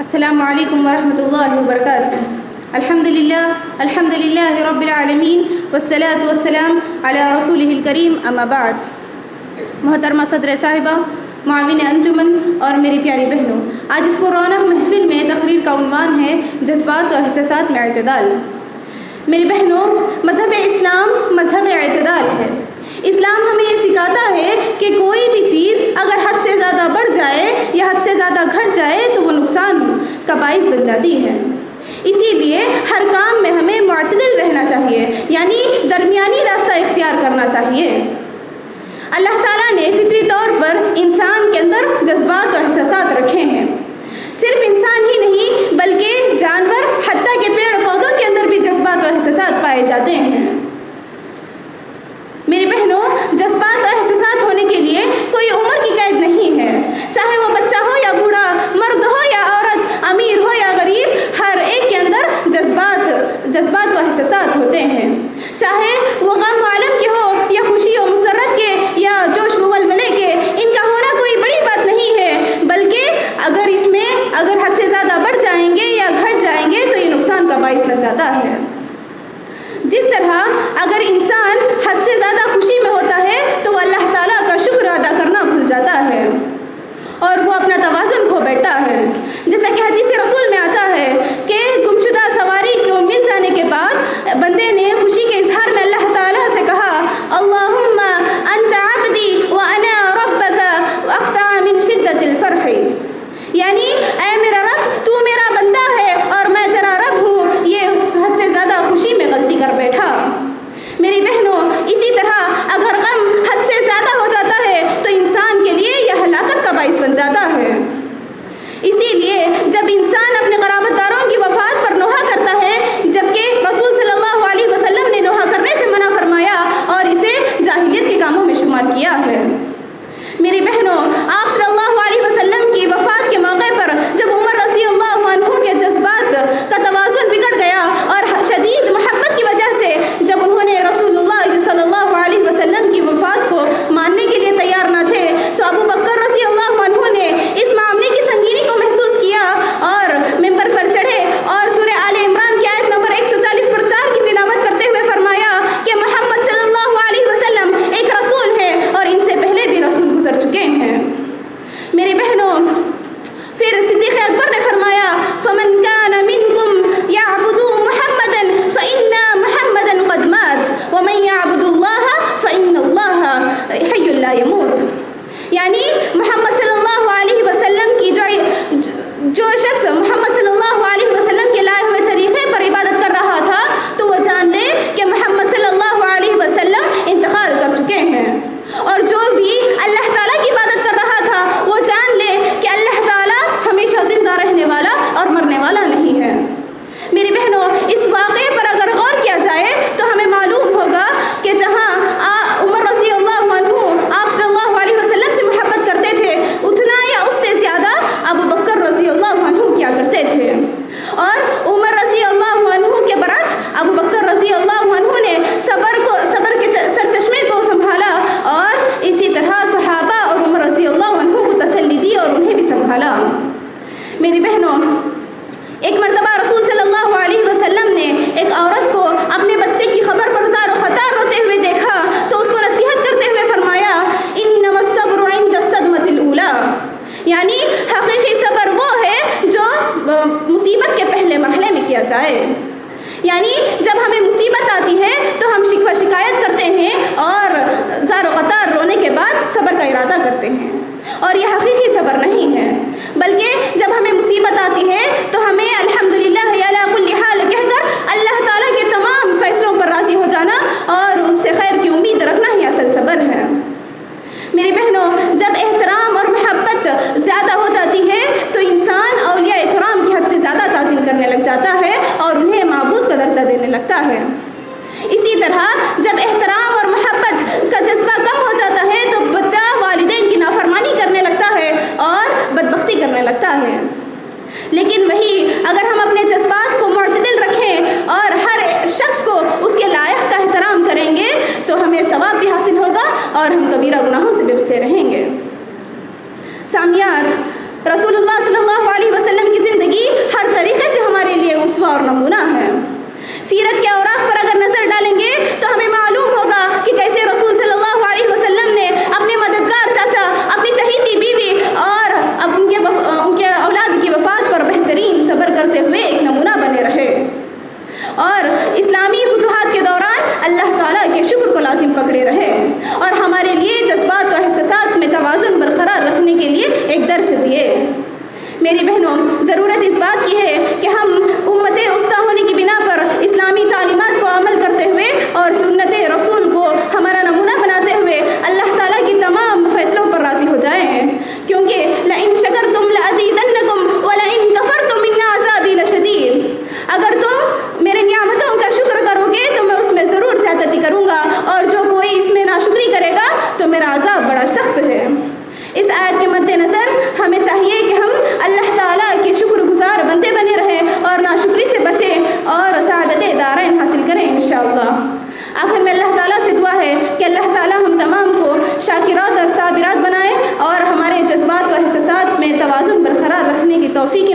السلام علیکم ورحمۃ اللہ وبرکاتہ۔ الحمد للہ رب العالمین والصلاة والسلام علی رسولہ الکریم، اما بعد۔ محترمہ صدر صاحبہ، معاون انجمن اور میری پیاری بہنوں، آج اس پررونق محفل میں تقریر کا عنوان ہے جذبات و احساسات میں اعتدال۔ میری بہنوں، مذہب اسلام مذہب اعتدال ہے۔ اسلام ہمیں یہ سکھاتا ہے کہ کوئی بھی چیز اگر حد سے زیادہ بڑھ جائے یا حد سے زیادہ گھٹ جائے تو وہ نقصان کا باعث بن جاتی ہے۔ اسی لیے ہر کام میں ہمیں معتدل رہنا چاہیے، یعنی درمیانی راستہ اختیار کرنا چاہیے۔ اللہ تعالیٰ نے فطری طور پر انسان کے اندر جذبات و احساسات رکھے ہیں۔ صرف انسان ہی نہیں بلکہ جانور، حتیٰ کہ پیڑ پودوں کے اندر بھی جذبات و احساسات پائے جاتے ہیں۔ میری بہنوں، جذبات و احساسات ہونے کے لیے کوئی عمر کی قید نہیں ہے، چاہے وہ بچہ ہو یا بوڑھا، مرد ہو یا عورت، امیر ہو یا غریب، ہر ایک کے اندر جذبات و احساسات ہوتے ہیں، چاہے وہ غم و علم کے ہو یا خوشی و مسرت کے یا جوش و ولولے کے۔ ان کا ہونا کوئی بڑی بات نہیں ہے، بلکہ اگر حد سے زیادہ بڑھ جائیں گے یا گھٹ جائیں گے تو یہ نقصان کا باعث بن جاتا ہے۔ جس طرح اگر انسان حد سے زیادہ خوشی میں ہوتا ہے تو وہ اللہ تعالیٰ کا شکر ادا کرنا بھول جاتا ہے اور وہ اپنا توازن کھو بیٹھتا ہے۔ جیسا کہ حدیث رسول میں آتا ہے کہ گمشدہ سواری کو مل جانے کے بعد بندے نے خوشی کے اظہار میں اللہ تعالیٰ سے کہا، اللہم انت عبدی وانا ربک واقطع من شدت الفرح، یعنی اے میرا رب، تو میرا بندہ ہے اور میں تیرا رب ہوں۔ یہ حد سے زیادہ خوشی میں غلطی کر بیٹھا۔ میری بہنوں، اسی طرح اگر غم حد سے زیادہ ہو جاتا ہے تو انسان کے لیے یہ ہلاکت کا باعث بن جاتا ہے۔ اسی لیے جب انسان اپنے قرابت داروں کی وفات پر نوحہ کرتا ہے، جبکہ رسول صلی اللہ علیہ وسلم نے نوحہ کرنے سے منع فرمایا اور اسے جاہلیت کے کاموں میں شمار کیا ہے۔ میری بہنوں، آپ صلی اللہ علیہ وسلم کی وفات کے موقع پر جب عمر رضی اللہ عنہ کے جذبات کا توازن بگڑ گیا اور شدید محبت کی وجہ سے جب انہوں نے رسول اللہ صلی اللہ علیہ وسلم کی وفات کو ماننے کے لیے تیار نہ تھے تو ابو بکر رضی اللہ عنہ نے اس معاملے کی سنگینی کو محسوس کیا اور ممبر پر چڑھے اور سورہ آل عمران کی آیت نمبر 140 پر 4 کی تلاوت کرتے ہوئے فرمایا کہ محمد صلی اللہ علیہ وسلم ایک رسول ہے اور ان سے پہلے بھی رسول گزر چکے ہیں۔ میری بہنوں، پھر صدیق اکبر نے فرمایا، فمن كان منكم يعبد محمدا فإن محمدا قد مات ومن يعبد الله فإن الله حي لا يموت، یعنی محمد صلی اللہ علیہ وسلم کی جو شخص محمد صلی اللہ علیہ وسلم کے لائے ہوئے طریقے پر عبادت کر رہا تھا تو وہ جان لے کہ محمد صلی اللہ علیہ وسلم انتقال کر چکے ہیں، اور جو بھی اللہ تعالیٰ کی عبادت کر رہا تھا وہ جان لے کہ اللہ تعالیٰ ہمیشہ زندہ رہنے والا اور مرنے والا نہیں ہے۔ میری بہنوں، اس واقعے پر اگر غور کیا جائے تو ہمیں معلوم ہوگا کہ جہاں عمر رضی اللہ عنہ آپ صلی اللہ علیہ وسلم سے محبت کرتے تھے، اتنا یا اس سے زیادہ ابو بکر رضی اللہ عنہ کیا کرتے تھے، اور عمر رضی اللہ عنہ کے برعکس ابو بکر رضی اللہ عنہ نے صبر کے سرچشمے کو سنبھالا اور اسی طرح صحابہ اور عمر رضی اللہ عنہ کو تسلی دی اور انہیں بھی سنبھالا۔ میری بہنوں، ایک مرتبہ رسول صلی اللہ علیہ وسلم نے ایک عورت کو اپنے بچے کی خبر پر زار و خطار ہوتے ہوئے دیکھا تو اس کو نصیحت کرتے ہوئے فرمایا، انما الصبر عند الصدمة الاولى، یعنی حقیقی صبر وہ ہے جو مصیبت کے پہلے مرحلے میں کیا جائے، یعنی جب ہمیں مصیبت آتی ہے تو ہم شکوہ شکایت کرتے ہیں اور زار و قطار رونے کے بعد صبر کا ارادہ کرتے ہیں، اور یہ حقیقی صبر نہیں ہے، بلکہ جب ہمیں مصیبت آتی ہے تو ہمیں الحمدللہ علی کل حال کہہ کر اللہ تعالیٰ کے تمام فیصلوں پر راضی ہو جانا اور ان سے خیر کی امید رکھنا ہی اصل صبر ہے۔ میری بہنوں، جب احترام اور محبت زیادہ ہو جاتی ہے تو انسان اولیاء اکرام کی حد سے زیادہ تعظیم کرنے لگ جاتا ہے اور انہیں معبود کا درجہ دینے لگتا ہے۔ اسی طرح جب احترام اور محبت کا جذبہ کم ہو جاتا ہے تو بچہ والدین کی نافرمانی کرنے لگتا ہے اور بدبختی کرنے لگتا ہے۔ لیکن وہی اگر ہم اپنے جذبات کو معتدل رکھیں اور ہر شخص کو اس کے لائق کا احترام کریں گے تو ہمیں ثواب بھی حاصل ہوگا اور ہم کبیرہ گناہوں سے بھی بچے رہیں گے۔ سامعات، رسول اللہ صلی اللہ علیہ وسلم کی زندگی میری بہنوں، ضرورت اس بات کی ہے کہ ہم امت وسطیٰ ہونے کی بنا پر اسلامی تعلیمات کو عمل کرتے ہوئے اور سنت رسول کو ہمارا نمونہ بناتے ہوئے اللہ تعالیٰ کی تمام فیصلوں پر راضی ہو جائیں، کیونکہ لئن شکرتم لأزیدنکم ولئن کفرتم ان عذابی لشدید۔ اگر تم میرے نعمتوں کا شکر کرو گے تو میں اس میں ضرور زیادتی کروں گا، اور جو کوئی اس میں ناشکری کرے گا تو میرا عذاب بڑا سخت ہے۔ اس آیت کے مد نظر ہمیں چاہیے کہ ہم اللہ تعالیٰ کے شکر گزار بندے بنے رہیں اور ناشکری سے بچیں اور سعادت دارین حاصل کریں انشاءاللہ۔ آخر میں اللہ تعالیٰ سے دعا ہے کہ اللہ تعالیٰ ہم تمام کو شاکرات اور صابرات بنائے اور ہمارے جذبات و احساسات میں توازن برقرار رکھنے کی توفیق